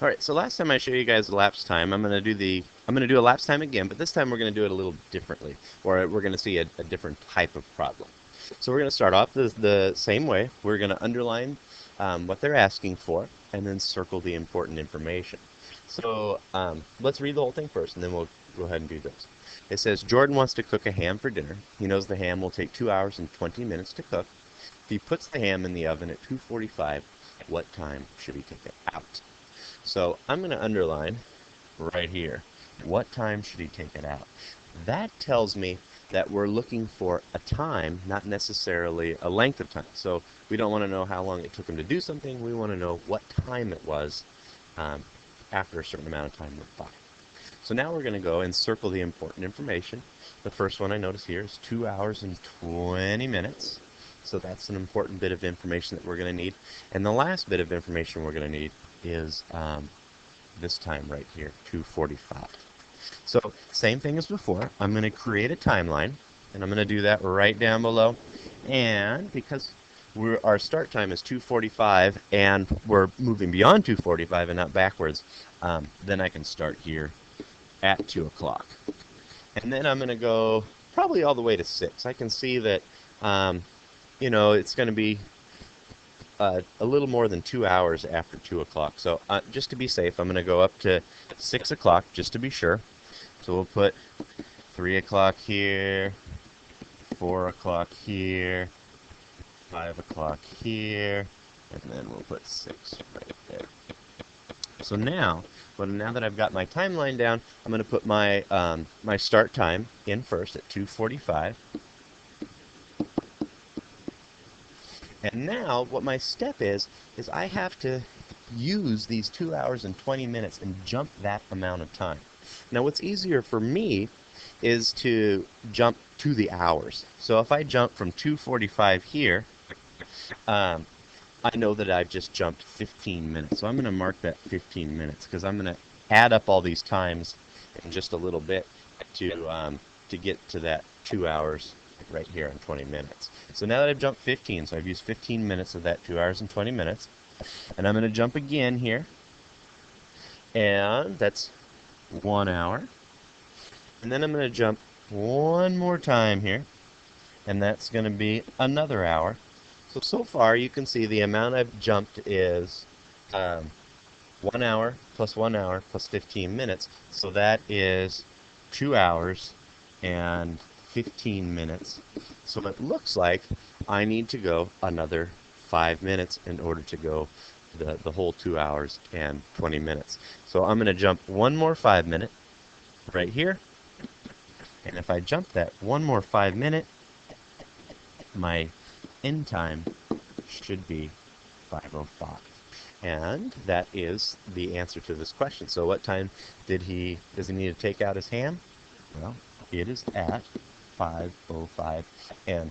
All right, so last time I showed you guys elapse time, I'm going to do elapse time again, but this time we're going to do it a little differently, or we're going to see a different type of problem. So we're going to start off the same way. We're going to underline what they're asking for, and then circle the important information. So let's read the whole thing first, and then we'll go ahead and do this. It says, Jordan wants to cook a ham for dinner. He knows the ham will take 2 hours and 20 minutes to cook. If he puts the ham in the oven at 2:45, what time should he take it out? So I'm going to underline right here, what time should he take it out? That tells me that we're looking for a time, not necessarily a length of time. So we don't want to know how long it took him to do something. We want to know what time it was after a certain amount of time went by. So now we're going to go and circle the important information. The first one I notice here is 2 hours and 20 minutes. So that's an important bit of information that we're going to need. And the last bit of information we're going to need is this time right here, 2:45. So same thing as before. I'm going to create a timeline, and I'm going to do that right down below. And because our start time is 2:45, and we're moving beyond 2:45 and not backwards, then I can start here at 2 o'clock. And then I'm going to go probably all the way to 6. I can see that, it's going to be a little more than 2 hours after 2 o'clock. So just to be safe, I'm going to go up to 6 o'clock just to be sure. So we'll put 3 o'clock here, 4 o'clock here, 5 o'clock here, and then we'll put 6 right there. So now that I've got my timeline down, I'm going to put my my start time in first at 2:45. And now what my step is I have to use these 2 hours and 20 minutes and jump that amount of time. Now what's easier for me is to jump to the hours. So if I jump from 2:45 here, I know that I've just jumped 15 minutes. So I'm going to mark that 15 minutes because I'm going to add up all these times in just a little bit to get to that 2 hours right here in 20 minutes. So now that I've jumped 15, so I've used 15 minutes of that 2 hours and 20 minutes. And I'm going to jump again here. And that's 1 hour. And then I'm going to jump one more time here. And that's going to be another hour. So far you can see the amount I've jumped is 1 hour plus 1 hour plus 15 minutes. So that is 2 hours and 15 minutes. So it looks like I need to go another 5 minutes in order to go the whole 2 hours and 20 minutes. So I'm going to jump one more 5 minute right here. And if I jump that one more 5 minute, my end time should be 5:05. And that is the answer to this question. So what time does he need to take out his ham? Well, it is at 5:05, and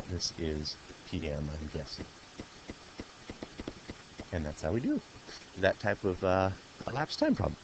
this is PM, I'm guessing. And that's how we do that type of elapsed time problem.